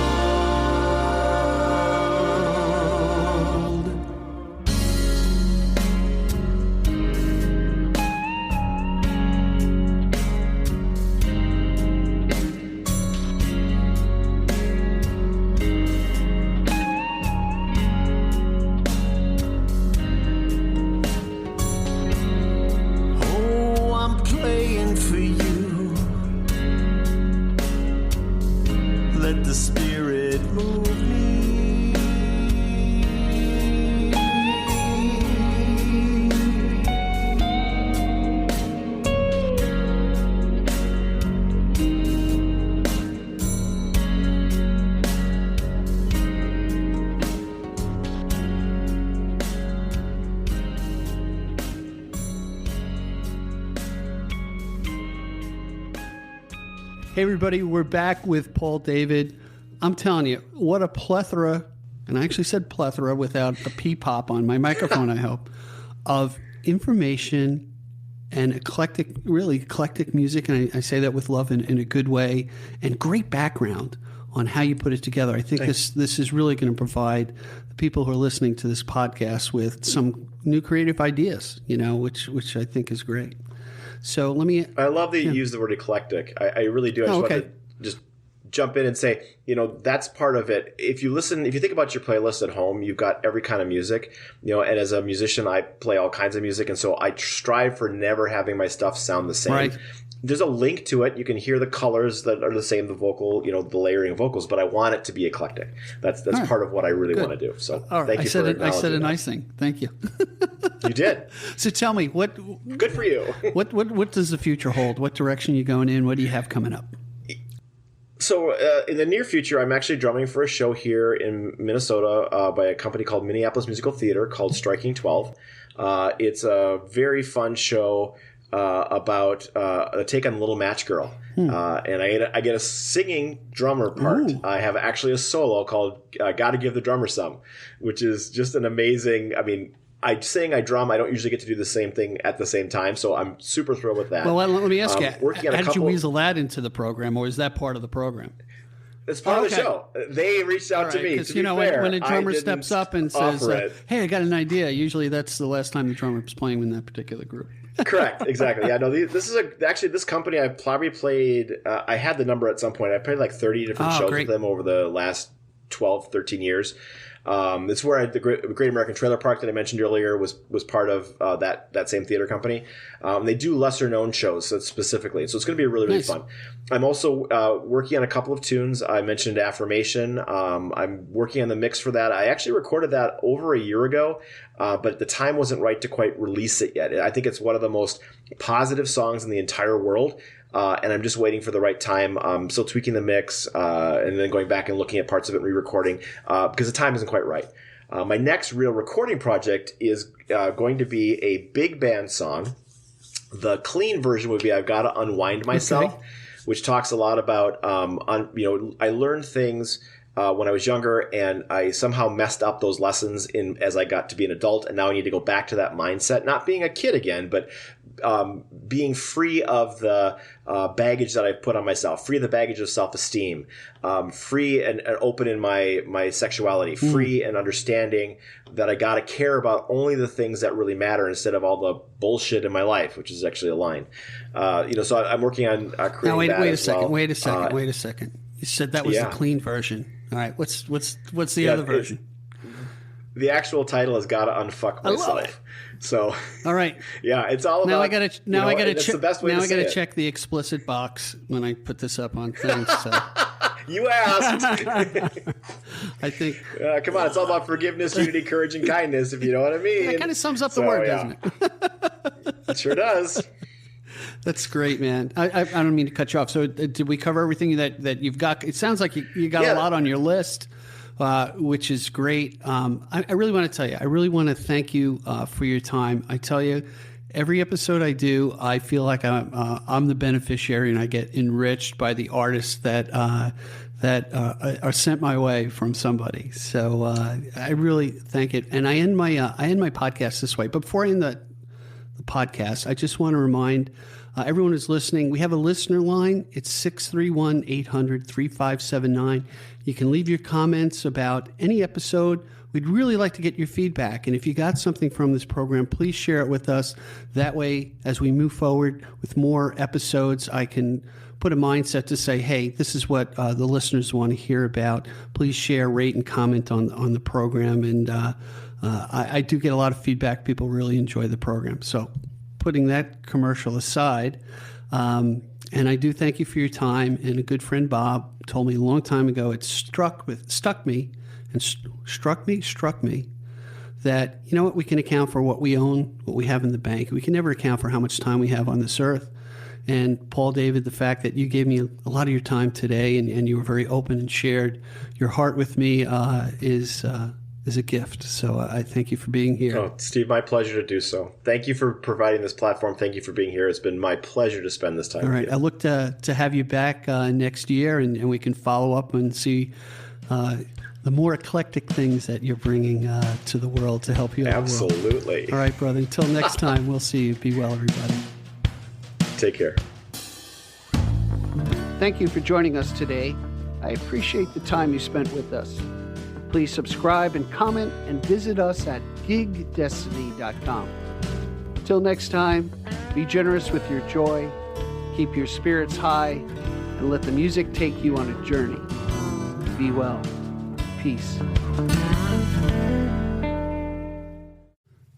Hey, everybody, we're back with Paul David. I'm telling you, what a plethora, and I actually said plethora without a P pop on my microphone, I hope, of information and really eclectic music. And I say that with love in a good way, and great background on how you put it together. I think this is really going to provide the people who are listening to this podcast with some new creative ideas, which I think is great. So I love that you use the word eclectic. I really do. I just want to just jump in and say, that's part of it. If you think about your playlist at home, you've got every kind of music, and as a musician, I play all kinds of music. And so I strive for never having my stuff sound the same. Right. There's a link to it. You can hear the colors that are the same, the vocal, the layering of vocals, but I want it to be eclectic. That's part of what I really want to do. So thank you for acknowledging I said a that. Nice thing. Thank you. You did. So tell me, good for you. What does the future hold? What direction are you going in? What do you have coming up? So in the near future, I'm actually drumming for a show here in Minnesota by a company called Minneapolis Musical Theater called Striking 12. It's a very fun show about a take on Little Match Girl. And I get a singing drummer part. Ooh. I have actually a solo called Gotta Give the Drummer Some, which is just an amazing, I sing, I drum. I don't usually get to do the same thing at the same time, so I'm super thrilled with that. Well, let me ask you, how did you weasel that into the program, or is that part of the program? It's part of the show. They reached out to me. Because, when a drummer steps up and says, hey, I got an idea, usually that's the last time the drummer was playing in that particular group. Correct. Exactly. Yeah, no, this company I probably played, I had the number at some point. I played like 30 different shows with them over the last 12, 13 years. It's where the Great American Trailer Park that I mentioned earlier was part of that same theater company. They do lesser known shows specifically, so it's going to be really, really fun. I'm also working on a couple of tunes. I mentioned Affirmation. I'm working on the mix for that. I actually recorded that over a year ago, but the time wasn't right to quite release it yet. I think it's one of the most positive songs in the entire world. And I'm just waiting for the right time. I'm still tweaking the mix and then going back and looking at parts of it and re-recording because the time isn't quite right. My next real recording project is going to be a big band song. The clean version would be I've Got to Unwind Myself, which talks a lot about, I learned things when I was younger and I somehow messed up those lessons as I got to be an adult. And now I need to go back to that mindset, not being a kid again, but being free of the baggage that I've put on myself, free of the baggage of self-esteem, free and open in my sexuality, free and understanding that I got to care about only the things that really matter instead of all the bullshit in my life, which is actually a line. So I'm working on creating that as well. Wait a second. You said that was the clean version. All right. What's the other version? The actual title is "Gotta Unfuck Myself." I love it. So, all right. Yeah, it's all about. Now I gotta check the explicit box when I put this up on things. So. You asked. I think. Come on, it's all about forgiveness, unity, courage, and kindness. If you know what I mean. That kind of sums up the word, doesn't it? It sure does. That's great, man. I don't mean to cut you off. So, did we cover everything that you've got? It sounds like you got a lot on your list. Which is great. I really want to tell you, I really want to thank you for your time. I tell you, every episode I do, I feel like I'm the beneficiary and I get enriched by the artists that are sent my way from somebody. So I really thank it. And I end my podcast this way. But before I end the podcast, I just want to remind everyone who's listening, we have a listener line. It's 631-800-3579. You can leave your comments about any episode. We'd really like to get your feedback. And if you got something from this program, please share it with us. That way, as we move forward with more episodes, I can put a mindset to say, hey, this is what the listeners want to hear about. Please share, rate, and comment on the program. And I do get a lot of feedback. People really enjoy the program. So putting that commercial aside, and I do thank you for your time. And a good friend, Bob, told me a long time ago, it struck me that, you know what, we can account for what we own, what we have in the bank. We can never account for how much time we have on this earth. And Paul David, the fact that you gave me a lot of your time today and you were very open and shared your heart with me is is a gift. So I thank you for being here. Oh, Steve, my pleasure to do so. Thank you for providing this platform. Thank you for being here. It's been my pleasure to spend this time All with right. you. I look to have you back next year, and we can follow up and see the more eclectic things that you're bringing to the world to help you out. Absolutely. All right, brother. Until next time, we'll see you. Be well, everybody. Take care. Thank you for joining us today. I appreciate the time you spent with us. Please subscribe and comment and visit us at gigdestiny.com. Till next time, be generous with your joy, keep your spirits high, and let the music take you on a journey. Be well. Peace.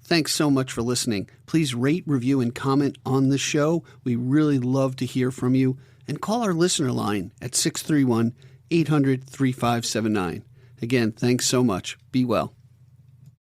Thanks so much for listening. Please rate, review, and comment on the show. We really love to hear from you. And call our listener line at 631-800-3579. Again, thanks so much. Be well.